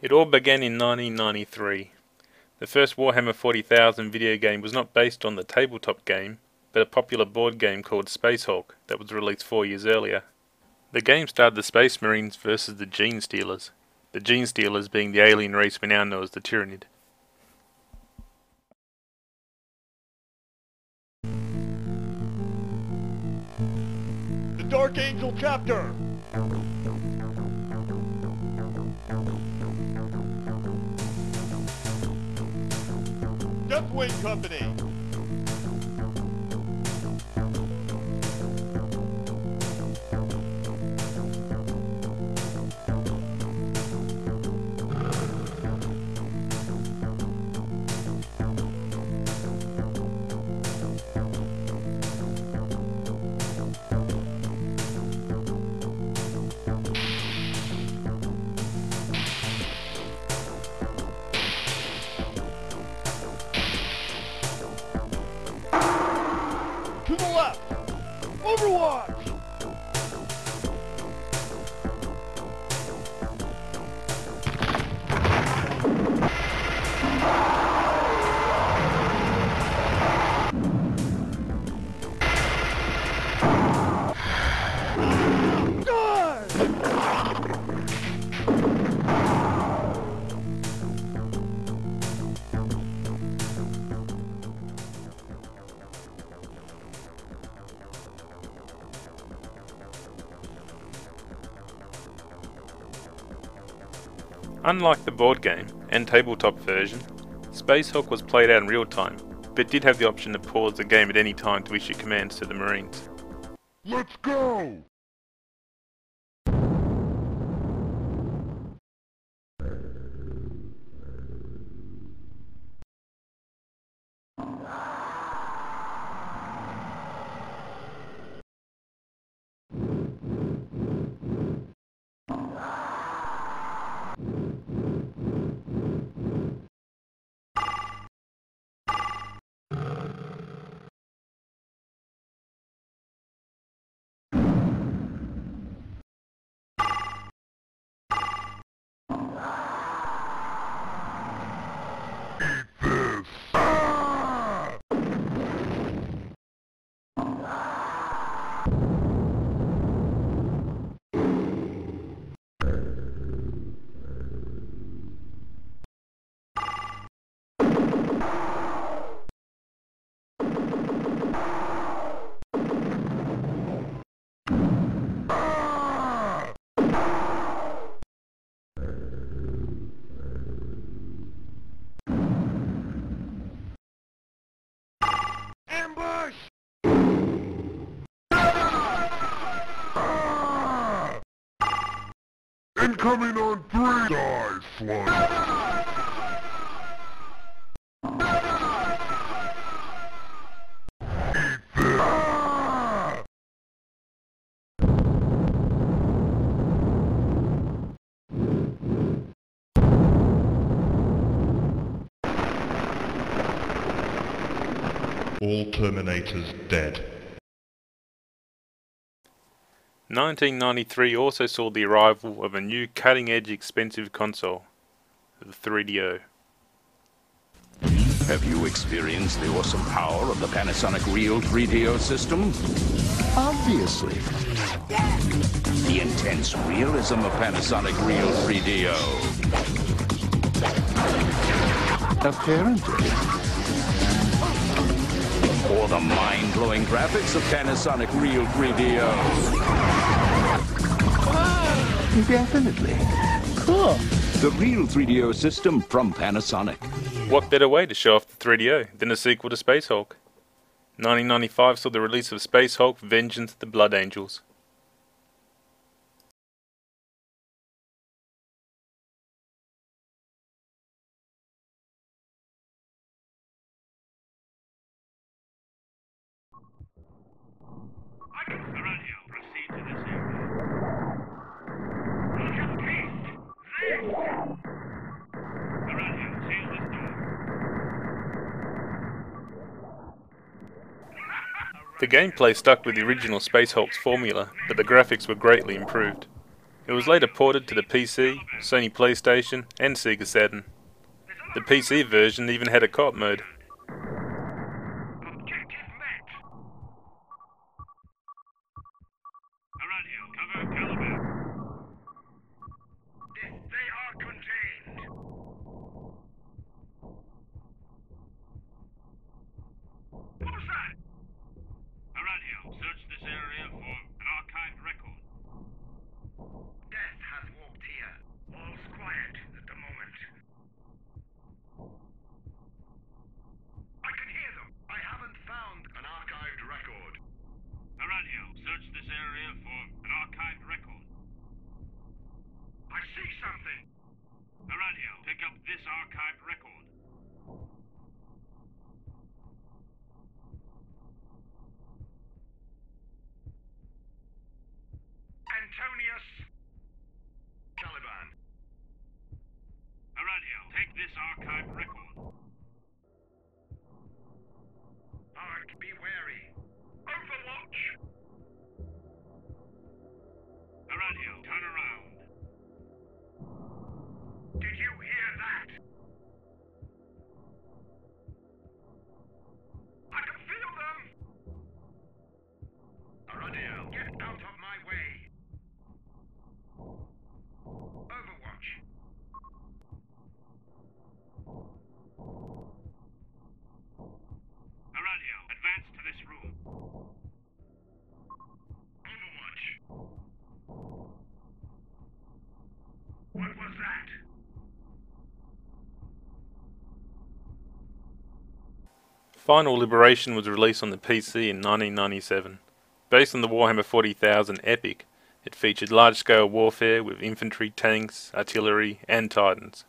It all began in 1993. The first Warhammer 40,000 video game was not based on the tabletop game, but a popular board game called Space Hulk that was released 4 years earlier. The game starred the Space Marines versus the Gene Stealers, the Gene Stealers being the alien race we now know as the Tyranid. The Dark Angel Chapter! Deathwing Company! To the left! Overwatch! Unlike the board game and tabletop version, Space Hulk was played out in real time, but did have the option to pause the game at any time to issue commands to the Marines. Let's go! Ambush! Incoming on 3! Die, slug! All Terminators dead. 1993 also saw the arrival of a new cutting-edge expensive console, the 3DO. Have you experienced the awesome power of the Panasonic Real 3DO system? Obviously. The intense realism of Panasonic Real 3DO. Apparently. Or the mind-blowing graphics of Panasonic Real 3DO. Definitely. Cool. The Real 3DO system from Panasonic. What better way to show off the 3DO than a sequel to Space Hulk? 1995 saw the release of Space Hulk Vengeance of the Blood Angels. The gameplay stuck with the original Space Hulk's formula, but the graphics were greatly improved. It was later ported to the PC, Sony PlayStation, and Sega Saturn. The PC version even had a co-op mode. Objective met. Radio, cover Caliban. They are contained. What was that? Radio, search this area for an archived record. Death has walked here. All's quiet at the moment. I can hear them. I haven't found an archived record. Radio, search this area for an archived record. I see something. Radio, pick up this archived record. Antonius. Caliban. Radio, take this archived record. Ark, be wary. Overwatch. Radio, turn around. Did you hear that? I can feel them! Radio, get out of my way. Overwatch. Radio, advance to this room. Overwatch. What was that? Final Liberation was released on the PC in 1997. Based on the Warhammer 40,000 Epic, it featured large-scale warfare with infantry, tanks, artillery, and titans.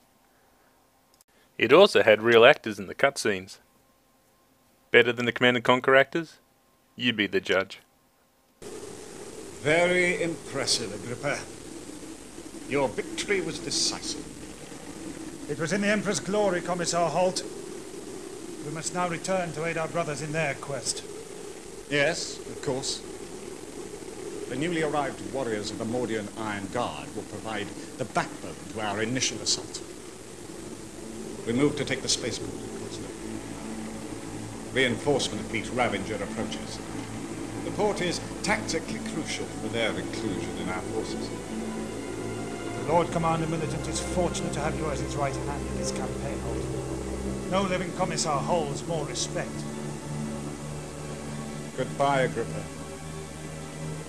It also had real actors in the cutscenes. Better than the Command & Conquer actors? You be the judge. Very impressive, Agrippa. Your victory was decisive. It was in the Emperor's glory, Commissar Holt. We must now return to aid our brothers in their quest. Yes, of course. The newly arrived warriors of the Mordian Iron Guard will provide the backbone to our initial assault. We move to take the spaceport at Kozlo. Reinforcement fleet Ravager approaches. The port is tactically crucial for their inclusion in our forces. The Lord Commander Militant is fortunate to have you as his right hand in this campaign, Holt. No living Commissar holds more respect. Goodbye, Agrippa.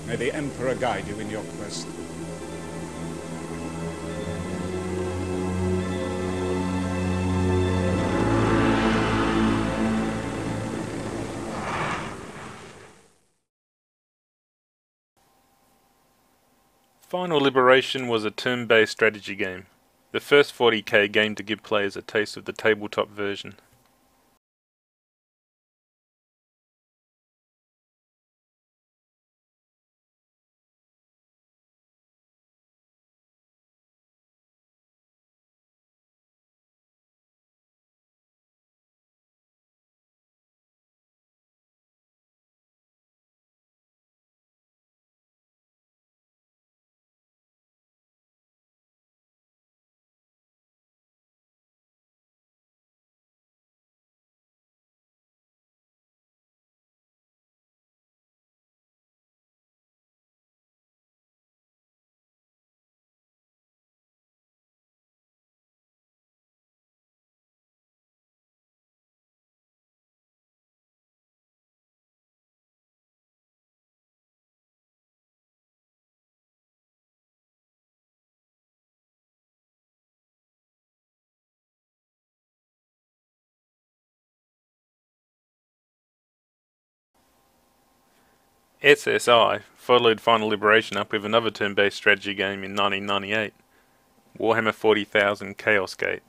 May the Emperor guide you in your quest. Final Liberation was a turn-based strategy game, the first 40k game to give players a taste of the tabletop version. SSI followed Final Liberation up with another turn-based strategy game in 1998, Warhammer 40,000 Chaos Gate.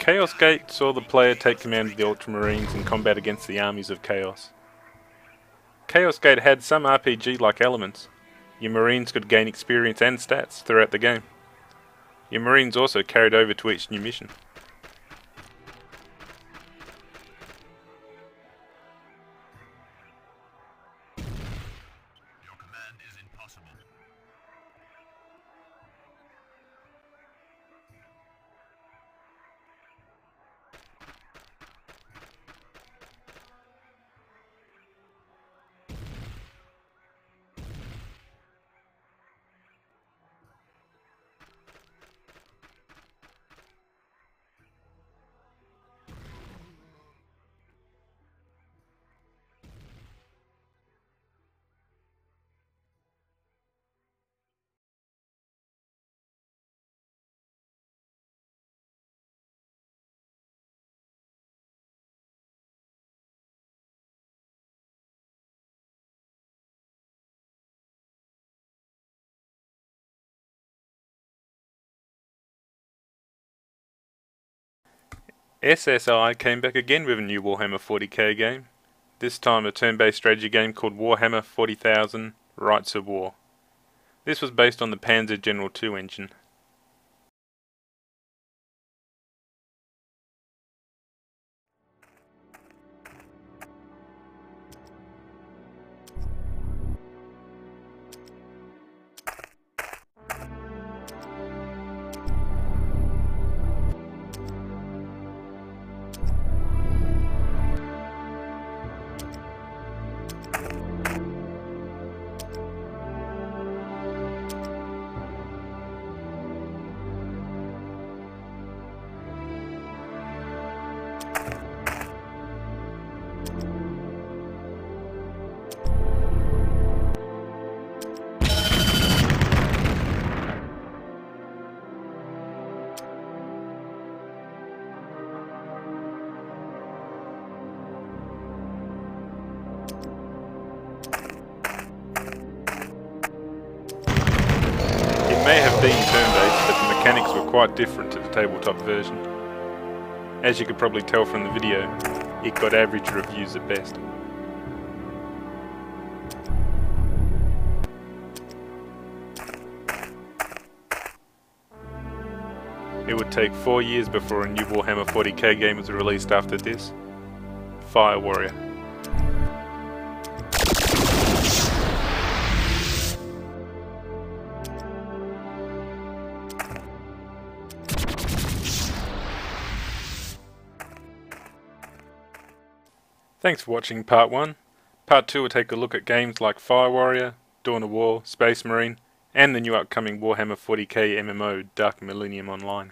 Chaos Gate saw the player take command of the Ultramarines in combat against the armies of Chaos. Chaos Gate had some RPG-like elements. Your Marines could gain experience and stats throughout the game. Your Marines also carried over to each new mission. Your command is impossible. SSI came back again with a new Warhammer 40k game, this time a turn-based strategy game called Warhammer 40,000 Rights of War. This was based on the Panzer General 2 engine. It may have been turn-based, but the mechanics were quite different to the tabletop version. As you could probably tell from the video, it got average reviews at best. It would take 4 years before a new Warhammer 40k game was released after this. Fire Warrior. Thanks for watching Part 1. Part 2 will take a look at games like Fire Warrior, Dawn of War, Space Marine, and the new upcoming Warhammer 40k MMO Dark Millennium Online.